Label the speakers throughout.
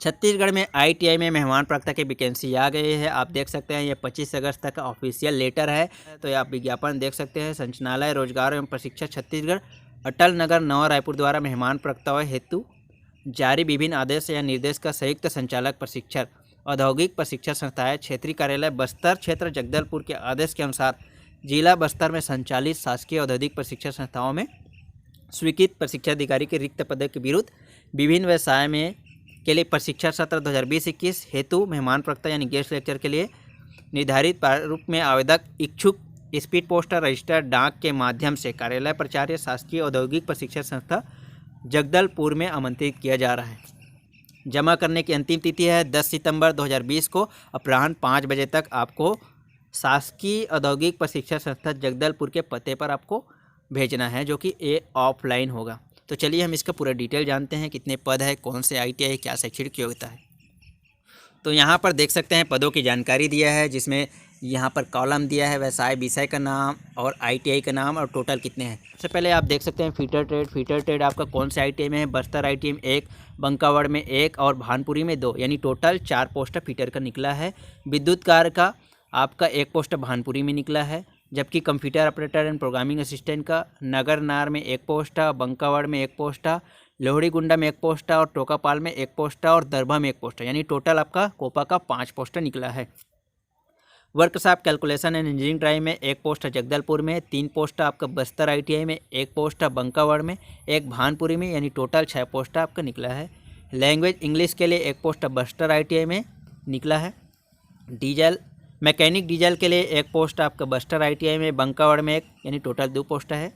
Speaker 1: छत्तीसगढ़ में आईटीआई में मेहमान प्रवक्ता की वैकेंसी आ गई है। आप देख सकते हैं ये 25 अगस्त तक का ऑफिशियल लेटर है। तो ये आप विज्ञापन देख सकते हैं। संचालनालय रोजगार एवं प्रशिक्षण छत्तीसगढ़ अटल नगर नवा रायपुर द्वारा मेहमान प्रवक्ताओं हेतु जारी विभिन्न आदेश या निर्देश का संयुक्त संचालक प्रशिक्षण औद्योगिक प्रशिक्षण संस्थाएं क्षेत्रीय कार्यालय बस्तर क्षेत्र जगदलपुर के आदेश के अनुसार जिला बस्तर में संचालित शासकीय औद्योगिक प्रशिक्षण संस्थाओं में स्वीकृत प्रशिक्षण अधिकारी के रिक्त पदों के विरुद्ध विभिन्न व्यवसाय में के लिए प्रशिक्षण सत्र 2020-21 हेतु मेहमान प्रवक्ता यानी गेस्ट लेक्चर के लिए निर्धारित प्रारूप में आवेदक इच्छुक स्पीड पोस्टर रजिस्टर डाक के माध्यम से कार्यालय प्राचार्य शासकीय औद्योगिक प्रशिक्षण संस्था जगदलपुर में आमंत्रित किया जा रहा है। जमा करने की अंतिम तिथि है 10 सितंबर 2020 को अपराह्न 5 बजे तक आपको शासकीय औद्योगिक प्रशिक्षण संस्था जगदलपुर के पते पर आपको भेजना है, जो कि ये ऑफलाइन होगा। तो चलिए हम इसका पूरा डिटेल जानते हैं, कितने पद है, कौन से आईटीआई, क्या शैक्षणिक योग्यता है। तो यहाँ पर देख सकते हैं पदों की जानकारी दिया है, जिसमें यहाँ पर कॉलम दिया है व्यवसाय विषय का नाम और आईटीआई का नाम और टोटल कितने हैं। सबसे पहले आप देख सकते हैं फीटर ट्रेड आपका कौन से आईटीआई में है। बस्तर आईटीआई में 1, बंकावड़ में 1 और भानपुरी में 2, यानी टोटल 4 पोस्ट फीटर का निकला है। विद्युत कार्य का आपका 1 पोस्ट भानपुरी में निकला है, जबकि computer operator and programming assistant का नगर नार में 1 पोस्ट, बंकावड़ में 1 पोस्ट, लोहड़ी गुंडा में 1 पोस्ट और टोकापाल में 1 पोस्ट और दरभा में 1 पोस्ट, यानी टोटल आपका कोपा का 5 पोस्ट निकला है। Workshop calculation and engineering drive में 1 पोस्ट जगदलपुर में, 3 पोस्ट आपका बस्तर आईटीआई में, 1 पोस्ट बंकावड़ में, 1 भानपुरी में, यानी टोटल 6 पोस्ट आपका निकला है। लैंग्वेज इंग्लिश के लिए 1 पोस्ट बस्तर आईटीआई में निकला है। डीजल मैकेनिक डीजल के लिए 1 पोस्ट आपका बस्तर आईटीआई में, बंकावड़ में 1, यानी टोटल 2 पोस्ट है।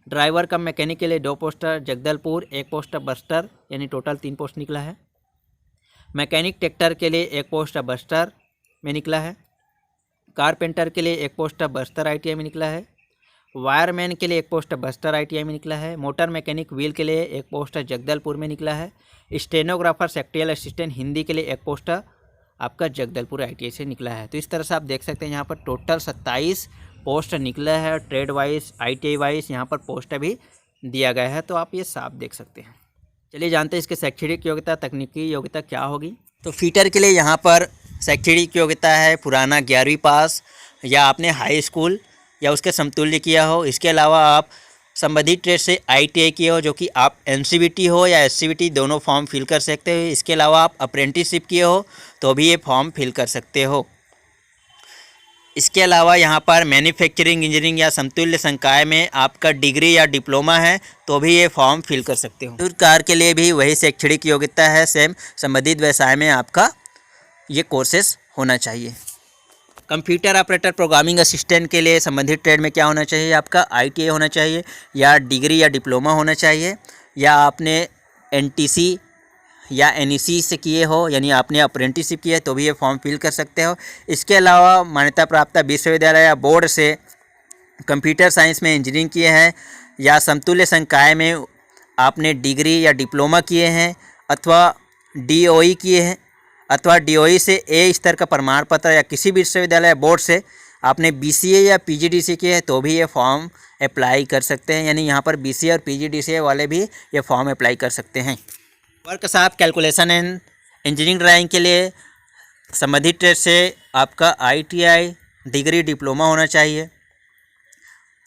Speaker 1: ड्राइवर कम मैकेनिक के लिए 2 पोस्ट जगदलपुर, 1 पोस्ट बस्तर, यानी टोटल 3 पोस्ट निकला है। मैकेनिक ट्रैक्टर के लिए 1 पोस्ट बस्तर में निकला है। कारपेंटर के लिए 1 पोस्ट बस्तर आईटीआई में निकला है। वायरमैन के लिए 1 पोस्ट बस्तर आईटीआई में निकला है। मोटर मैकेनिक व्हील के लिए 1 पोस्ट जगदलपुर में निकला है। स्टेनोग्राफर सेक्रेटरियल असिस्टेंट हिंदी के लिए 1 पोस्ट आपका जगदलपुर आईटीआई से निकला है। तो इस तरह से आप देख सकते हैं यहाँ पर टोटल 27 पोस्ट निकला है। ट्रेड वाइज आईटीआई वाइज यहाँ पर पोस्ट भी दिया गया है, तो आप ये साफ देख सकते हैं। चलिए जानते हैं इसके शैक्षणिक योग्यता तकनीकी योग्यता क्या होगी। तो फीटर के लिए यहाँ पर शैक्षणिक योग्यता है पुराना 11वीं पास या आपने हाई स्कूल या उसके समतुल्य किया हो। इसके अलावा आप संबंधित ट्रेड से आईटीआई किए हो, जो कि आप एनसीवीटी हो या एससीवीटी दोनों फॉर्म फिल कर सकते हो। इसके अलावा आप अप्रेंटिसशिप किए हो तो भी ये फॉर्म फिल कर सकते हो। इसके अलावा यहाँ पर मैन्युफैक्चरिंग इंजीनियरिंग या समतुल्य संकाय में आपका डिग्री या डिप्लोमा है तो भी ये फॉर्म फिल कर सकते हो। कार के लिए भी वही शैक्षणिक योग्यता है, सेम संबंधित व्यवसाय में आपका ये कोर्सेस होना चाहिए। कंप्यूटर ऑपरेटर प्रोग्रामिंग असिस्टेंट के लिए संबंधित ट्रेड में क्या होना चाहिए, आपका आईटीआई होना चाहिए या डिग्री या डिप्लोमा होना चाहिए, या आपने एनटीसी या एनईसी से किए हो, यानी आपने अप्रेंटिसशिप किया है तो भी ये फॉर्म फिल कर सकते हो। इसके अलावा मान्यता प्राप्त विश्वविद्यालय या बोर्ड से कंप्यूटर साइंस में इंजीनियरिंग किए हैं या समतुल्य संकाय में आपने डिग्री या डिप्लोमा किए हैं अथवा डीओई किए हैं अथवा डीओई से ए स्तर का प्रमाण पत्र या किसी भी विश्वविद्यालय या बोर्ड से आपने बीसीए या पीजीडीसीए किए हैं तो भी ये फॉर्म अप्लाई कर सकते हैं। यानी यहाँ पर बीसीए और पीजीडीसीए वाले भी ये फॉर्म अप्लाई कर सकते हैं। Workshop calculation and engineering drawing के लिए संबंधित ट्रेड से आपका आईटीआई डिग्री डिप्लोमा होना चाहिए।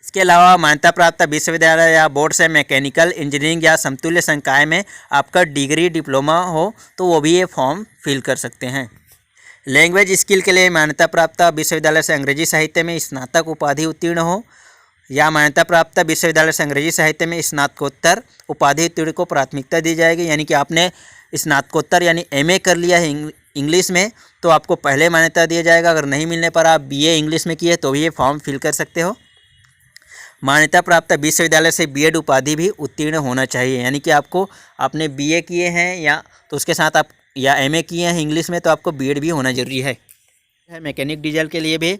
Speaker 1: इसके अलावा मान्यता प्राप्त विश्वविद्यालय या बोर्ड से मैकेनिकल इंजीनियरिंग या समतुल्य संकाय में आपका डिग्री डिप्लोमा हो तो वो भी ये फॉर्म फिल कर सकते हैं। लैंग्वेज स्किल के लिए मान्यता प्राप्त विश्वविद्यालय से अंग्रेजी साहित्य में स्नातक उपाधि उत्तीर्ण हो या मान्यता प्राप्त विश्वविद्यालय से अंग्रेजी साहित्य में स्नातकोत्तर उपाधि उत्तीर्ण को प्राथमिकता दी जाएगी। यानी कि आपने स्नातकोत्तर यानी एमए कर लिया है इंग्लिश में तो आपको पहले मान्यता दिया जाएगा। अगर नहीं मिलने पर आप बीए इंग्लिश में किए तो भी ये फॉर्म फिल कर सकते हो। मान्यता प्राप्त विश्वविद्यालय से बीएड उपाधि भी उत्तीर्ण होना चाहिए। यानी कि आपने बीए किए हैं या तो उसके साथ आप या एमए किए हैं इंग्लिश में तो आपको बीएड भी होना जरूरी है। मैकेनिक डीजल के लिए भी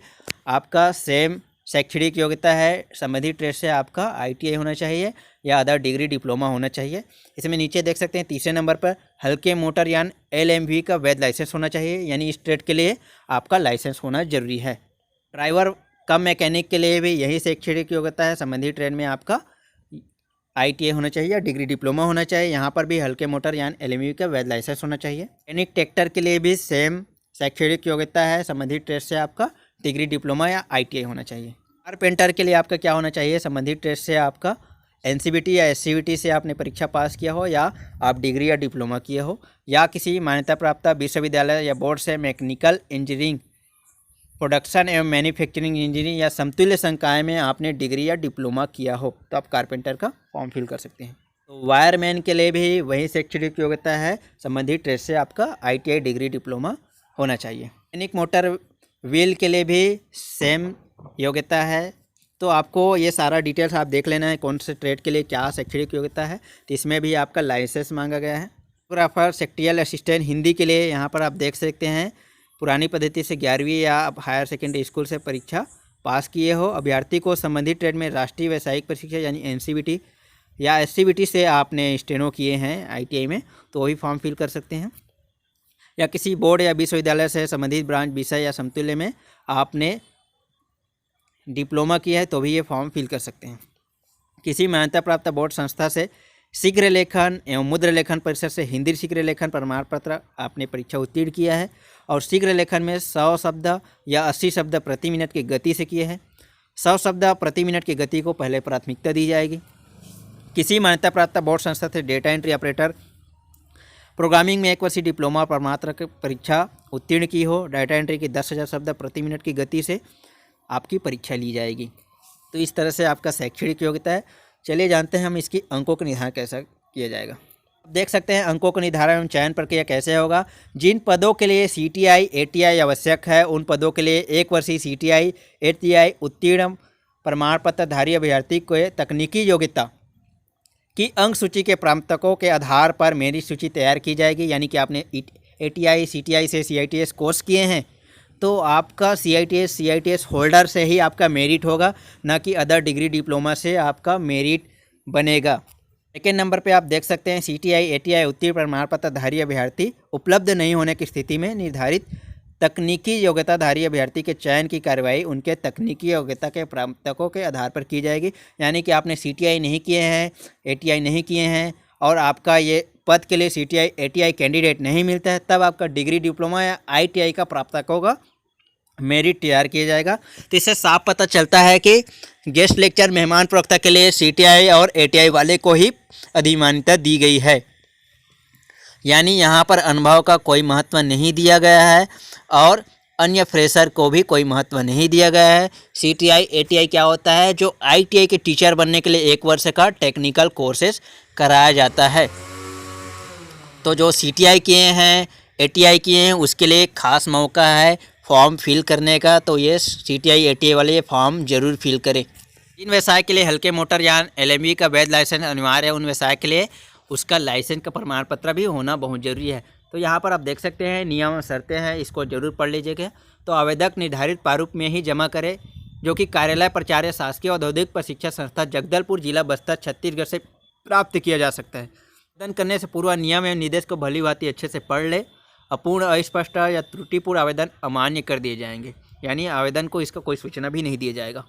Speaker 1: आपका सेम शैक्षणिक योग्यता है। संबंधित ट्रेड से आपका आईटीआई होना चाहिए या अदर डिग्री डिप्लोमा होना चाहिए। इसमें नीचे देख सकते हैं तीसरे नंबर पर हल्के मोटर यान एलएमवी का वैध लाइसेंस होना चाहिए। यानी इस ट्रेड के लिए आपका लाइसेंस होना जरूरी है। ड्राइवर कम मैकेनिक के लिए भी यही शैक्षणिक योग्यता है। संबंधित ट्रेड में आपका ITI होना चाहिए या डिग्री डिप्लोमा होना चाहिए। यहाँ पर भी हल्के मोटर यानी LMU का वैध लाइसेंस होना चाहिए। मैकेनिक ट्रैक्टर के लिए भी सेम शैक्षणिक योग्यता है, संबंधित ट्रेड से आपका डिग्री डिप्लोमा या ITI होना चाहिए। कारपेंटर के लिए आपका क्या होना चाहिए, संबंधित ट्रेड से आपका NCVT या SCVT से आपने परीक्षा पास किया हो, या आप डिग्री या डिप्लोमा किए हो, या किसी मान्यता प्राप्त विश्वविद्यालय या बोर्ड से मैकेनिकल इंजीनियरिंग, प्रोडक्शन एवं मैन्युफैक्चरिंग इंजीनियरिंग या समतुल्य संकाय में आपने डिग्री या डिप्लोमा किया हो तो आप कारपेंटर का फॉर्म फिल कर सकते हैं। तो वायरमैन के लिए भी वही शैक्षणिक योग्यता है, संबंधित ट्रेड से आपका ITI डिग्री डिप्लोमा होना चाहिए। मैकेनिक मोटर व्हील के लिए भी सेम योग्यता है। तो आपको ये सारा डिटेल्स आप देख लेना है कौन से ट्रेड के लिए क्या शैक्षणिक योग्यता है। तो इसमें भी आपका लाइसेंस मांगा गया है। फोटोग्राफर, सेक्टरियल असिस्टेंट हिंदी के लिए यहाँ पर आप देख सकते हैं पुरानी पद्धति से 11वीं या हायर सेकेंडरी स्कूल से परीक्षा पास किए हो। अभ्यर्थी को संबंधित ट्रेड में राष्ट्रीय व्यावसायिक प्रशिक्षण यानी NCVT या SCVT से आपने स्टेनो किए हैं ITI में तो वही फॉर्म फिल कर सकते हैं। या किसी बोर्ड या विश्वविद्यालय से संबंधित ब्रांच विषय या समतुल्य में आपने डिप्लोमा किया है तो भी ये फॉर्म फिल कर सकते हैं। किसी मान्यता प्राप्त बोर्ड संस्था से शीघ्र लेखन एवं मुद्र लेखन परिषद से हिंदी शीघ्र लेखन प्रमाण पत्र आपने परीक्षा उत्तीर्ण किया है और शीघ्र लेखन में 100 शब्द या 80 शब्द प्रति मिनट की गति से किए हैं। 100 शब्द प्रति मिनट की गति को पहले प्राथमिकता दी जाएगी। किसी मान्यता प्राप्त बोर्ड संस्था से डेटा एंट्री ऑपरेटर प्रोग्रामिंग में 1 वर्षीय डिप्लोमा प्रमाण परीक्षा उत्तीर्ण की हो, डाटा एंट्री की 10,000 शब्द प्रति मिनट की गति से आपकी परीक्षा ली जाएगी। तो इस तरह से आपका शैक्षणिक योग्यता है। चलिए जानते हैं हम इसकी अंकों का निर्धारण कैसा किया जाएगा। देख सकते हैं अंकों का निर्धारण एवं चयन प्रक्रिया कैसे होगा। जिन पदों के लिए CTI ATI आवश्यक है उन पदों के लिए 1 वर्षीय CTI ATI उत्तीर्ण प्रमाण पत्रधारी अभ्यर्थी को तकनीकी योग्यता की अंक सूची के प्राप्तकों के आधार पर मेरिट सूची तैयार की जाएगी। यानी कि आपने ATI CTI से CITS कोर्स किए हैं तो आपका CITS होल्डर से ही आपका मेरिट होगा, ना कि अदर डिग्री डिप्लोमा से आपका मेरिट बनेगा। सेकेंड नंबर पे आप देख सकते हैं CTI ATI उत्तीर्ण प्रमाण पत्रधारी अभ्यर्थी उपलब्ध नहीं होने की स्थिति में निर्धारित तकनीकी योग्यताधारी अभ्यर्थी के चयन की कार्रवाई उनके तकनीकी योग्यता के प्राप्तकों के आधार पर की जाएगी। यानी कि आपने CTI नहीं किए हैं, ATI नहीं किए हैं और आपका ये पद के लिए CTI ATI कैंडिडेट नहीं मिलता है, तब आपका डिग्री डिप्लोमा या ITI का प्राप्तकों का मेरिट तैयार किया जाएगा। तो इससे साफ पता चलता है कि गेस्ट लेक्चर मेहमान प्रवक्ता के लिए CTI और ATI वाले को ही अधिमान्यता दी गई है। यानी यहाँ पर अनुभव का कोई महत्व नहीं दिया गया है और अन्य फ्रेशर को भी कोई महत्व नहीं दिया गया है। CTI ATI क्या होता है, जो ITI के टीचर बनने के लिए 1 वर्ष का टेक्निकल कोर्सेज कराया जाता है। तो जो CTI किए हैं ATI किए हैं उसके लिए खास मौका है फॉर्म फिल करने का। तो ये CTI ATI वाले ये फॉर्म ज़रूर फिल करें। जिन व्यवसाय के लिए हल्के मोटर यान LME का वैध लाइसेंस अनिवार्य है उन व्यवसाय के लिए उसका लाइसेंस का प्रमाण पत्र भी होना बहुत ज़रूरी है। तो यहाँ पर आप देख सकते हैं नियम और शर्तें हैं, इसको ज़रूर पढ़ लीजिएगा। तो आवेदक निर्धारित प्रारूप में ही जमा करे जो कि कार्यालय प्राचार्य शासकीय औद्योगिक प्रशिक्षण संस्था जगदलपुर जिला बस्तर छत्तीसगढ़ से प्राप्त किया जा सकता है। आवेदन करने से पूर्व नियम एवं निर्देश को भली भांति अच्छे से पढ़ ले। अपूर्ण, अस्पष्ट या त्रुटिपूर्ण आवेदन अमान्य कर दिए जाएंगे। यानी आवेदन को इसका कोई सूचना भी नहीं दिया जाएगा।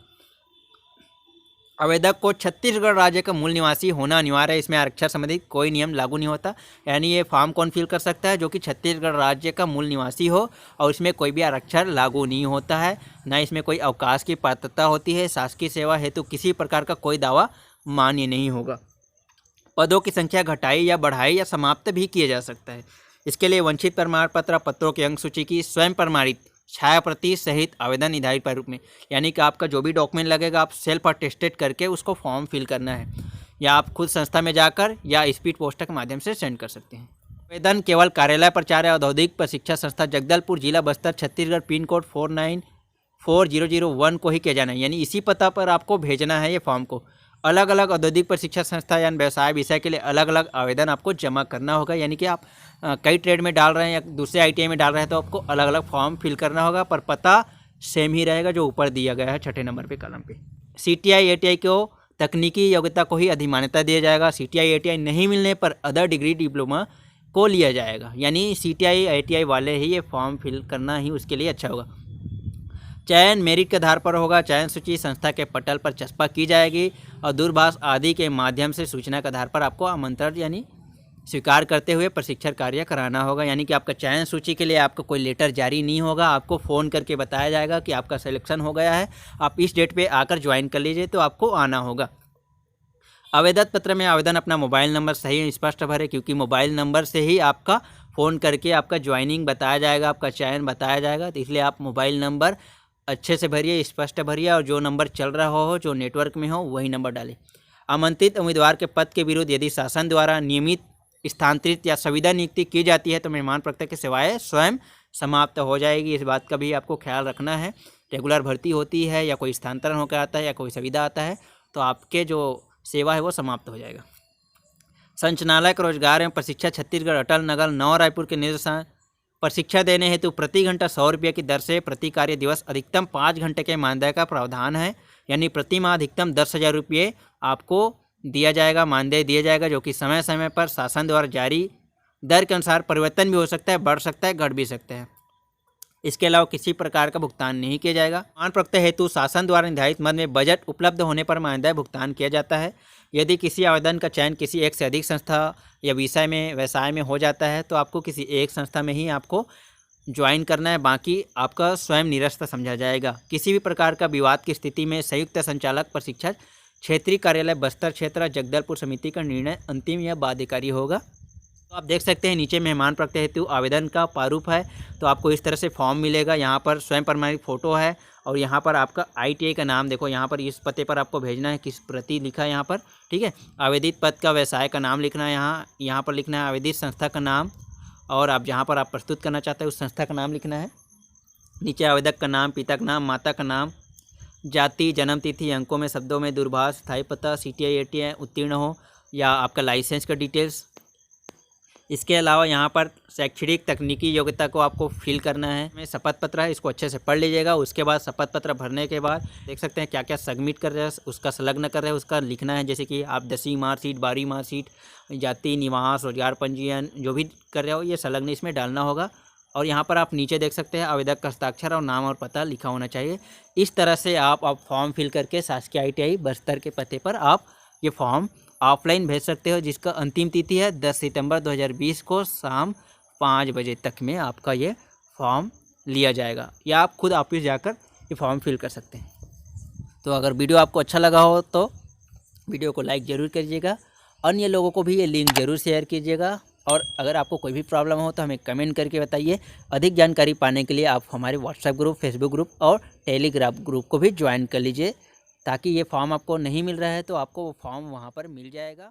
Speaker 1: आवेदक को छत्तीसगढ़ राज्य का मूल निवासी होना अनिवार्य है। इसमें आरक्षण संबंधित कोई नियम लागू नहीं होता। यानी ये फॉर्म कौन फिल कर सकता है, जो कि छत्तीसगढ़ राज्य का मूल निवासी हो और इसमें कोई भी आरक्षण लागू नहीं होता है, ना इसमें कोई अवकाश की पात्रता होती है। शासकीय सेवा हेतु किसी प्रकार का कोई दावा मान्य नहीं होगा। पदों की संख्या घटाई या बढ़ाई या समाप्त भी किया जा सकता है। इसके लिए वंचित प्रमाण पत्र पत्रों की अंक सूची की स्वयं प्रमाणित छाया प्रति सहित आवेदन निर्धारित प्रारूप में। यानी कि आपका जो भी डॉक्यूमेंट लगेगा आप सेल्फ अटेस्टेड करके उसको फॉर्म फिल करना है, या आप खुद संस्था में जाकर या स्पीड पोस्ट के माध्यम से सेंड कर सकते हैं। आवेदन केवल कार्यालय प्राचार्य औद्योगिक प्रशिक्षण संस्था जगदलपुर जिला बस्तर छत्तीसगढ़ पिन कोड 494001 को ही किया जाना है। यानी इसी पता पर आपको भेजना है ये फॉर्म को। अलग अलग औद्योगिक प्रशिक्षण संस्था या व्यवसाय विषय के लिए अलग अलग आवेदन आपको जमा करना होगा। यानी कि आप कई ट्रेड में डाल रहे हैं या दूसरे ITI में डाल रहे हैं तो आपको अलग अलग फॉर्म फिल करना होगा, पर पता सेम ही रहेगा जो ऊपर दिया गया है 6ठे नंबर पे कॉलम पे। CTI ATI को तकनीकी योग्यता को ही अधिमान्यता दिया जाएगा। CTI ATI नहीं मिलने पर अदर डिग्री डिप्लोमा को लिया जाएगा। यानी CTI ATI वाले ही ये फॉर्म फिल करना ही उसके लिए अच्छा होगा। चयन मेरिट के आधार पर होगा। चयन सूची संस्था के पटल पर चस्पा की जाएगी और दूरभाष आदि के माध्यम से सूचना के आधार पर आपको आमंत्रण यानी स्वीकार करते हुए प्रशिक्षण कार्य कराना होगा। यानी कि आपका चयन सूची के लिए आपको कोई लेटर जारी नहीं होगा, आपको फ़ोन करके बताया जाएगा कि आपका सिलेक्शन हो गया है, आप इस डेट पे आकर ज्वाइन कर लीजिए, तो आपको आना होगा। आवेदन पत्र में आवेदन अपना मोबाइल नंबर सही स्पष्ट भरें, क्योंकि मोबाइल नंबर से ही आपका फ़ोन करके आपका ज्वाइनिंग बताया जाएगा, आपका चयन बताया जाएगा। तो इसलिए आप मोबाइल नंबर अच्छे से भरिए, स्पष्ट भरिए और जो नंबर चल रहा हो, जो नेटवर्क में हो, वही नंबर डालें। आमंत्रित उम्मीदवार के पद के विरुद्ध यदि शासन द्वारा नियमित स्थानांतरित या संविदा नियुक्ति की जाती है तो मेहमान प्रत्यक्ष की सेवाएं स्वयं समाप्त हो जाएगी। इस बात का भी आपको ख्याल रखना है। रेगुलर भर्ती होती है या कोई स्थानांतरण होकर आता है या कोई संविदा आता है तो आपके जो सेवा है वो समाप्त हो जाएगा। संचालक रोजगार एवं प्रशिक्षण छत्तीसगढ़ अटल नगर नवा रायपुर के निर्देशानुसार प्रशिक्षण देने हेतु प्रति घंटा 100 रुपये की दर से प्रति कार्य दिवस अधिकतम 5 घंटे के मानदेय का प्रावधान है। यानी प्रति माह अधिकतम 10,000 रुपये आपको दिया जाएगा, मानदेय दिया जाएगा, जो कि समय समय पर शासन द्वारा जारी दर के अनुसार परिवर्तन भी हो सकता है, बढ़ सकता है, घट भी सकता है। इसके अलावा किसी प्रकार का भुगतान नहीं किया जाएगा। मान प्रक्रिया हेतु शासन द्वारा निर्धारित मद में बजट उपलब्ध होने पर मानदेय भुगतान किया जाता है। यदि किसी आवेदन का चयन किसी एक से अधिक संस्था या व्यवसाय में हो जाता है तो आपको किसी एक संस्था में ही आपको ज्वाइन करना है, बाकी आपका स्वयं निरस्त समझा जाएगा। किसी भी प्रकार का विवाद की स्थिति में संयुक्त संचालक प्रशिक्षण क्षेत्रीय कार्यालय बस्तर क्षेत्र जगदलपुर समिति का निर्णय अंतिम या बाध्यकारी होगा। तो आप देख सकते हैं नीचे मेहमान प्रक्रिया हेतु आवेदन का प्रारूप है। तो आपको इस तरह से फॉर्म मिलेगा। यहाँ पर स्वयं प्रमाणित फ़ोटो है और यहाँ पर आपका ITI का नाम देखो, यहाँ पर इस पते पर आपको भेजना है, किस प्रति लिखा है यहाँ पर, ठीक है। आवेदित पद का व्यवसाय का नाम लिखना है, यहाँ पर लिखना है आवेदित संस्था का नाम, और आप जहाँ पर आप प्रस्तुत करना चाहते हैं उस संस्था का नाम लिखना है। नीचे आवेदक का नाम, पिता का नाम, माता का नाम, जाति, जन्म तिथि, अंकों में शब्दों में दूरभाष, स्थायी पता, CTI ATI उत्तीर्ण हो या आपका लाइसेंस का डिटेल्स। इसके अलावा यहाँ पर शैक्षणिक तकनीकी योग्यता को आपको फिल करना है। मैं शपथ पत्र है, इसको अच्छे से पढ़ लीजिएगा। उसके बाद शपथ पत्र भरने के बाद देख सकते हैं क्या क्या सबमिट कर रहे हैं, उसका संलग्न कर रहे हैं, उसका लिखना है। जैसे कि आप 10वीं मार्कशीट, 12वीं मार्कशीट, जाति, निवास, रोजगार पंजीयन जो भी कर रहे हो ये संलग्न इसमें डालना होगा। और यहाँ पर आप नीचे देख सकते हैं आवेदक का हस्ताक्षर और नाम और पता लिखा होना चाहिए। इस तरह से आप फॉर्म फिल करके शासकीय ITI बस्तर के पते पर आप ये फॉर्म ऑफलाइन भेज सकते हो, जिसका अंतिम तिथि है 10 सितंबर 2020 को शाम 5 बजे तक में आपका ये फॉर्म लिया जाएगा, या आप खुद ऑफिस जाकर ये फॉर्म फिल कर सकते हैं। तो अगर वीडियो आपको अच्छा लगा हो तो वीडियो को लाइक ज़रूर करिएगा, अन्य लोगों को भी ये लिंक ज़रूर शेयर कीजिएगा, और अगर आपको कोई भी प्रॉब्लम हो तो हमें कमेंट करके बताइए। अधिक जानकारी पाने के लिए आप हमारे व्हाट्सएप ग्रुप, फेसबुक ग्रुप और टेलीग्राम ग्रुप को भी ज्वाइन कर लीजिए, ताकि ये फॉर्म आपको नहीं मिल रहा है तो आपको वो फॉर्म वहाँ पर मिल जाएगा।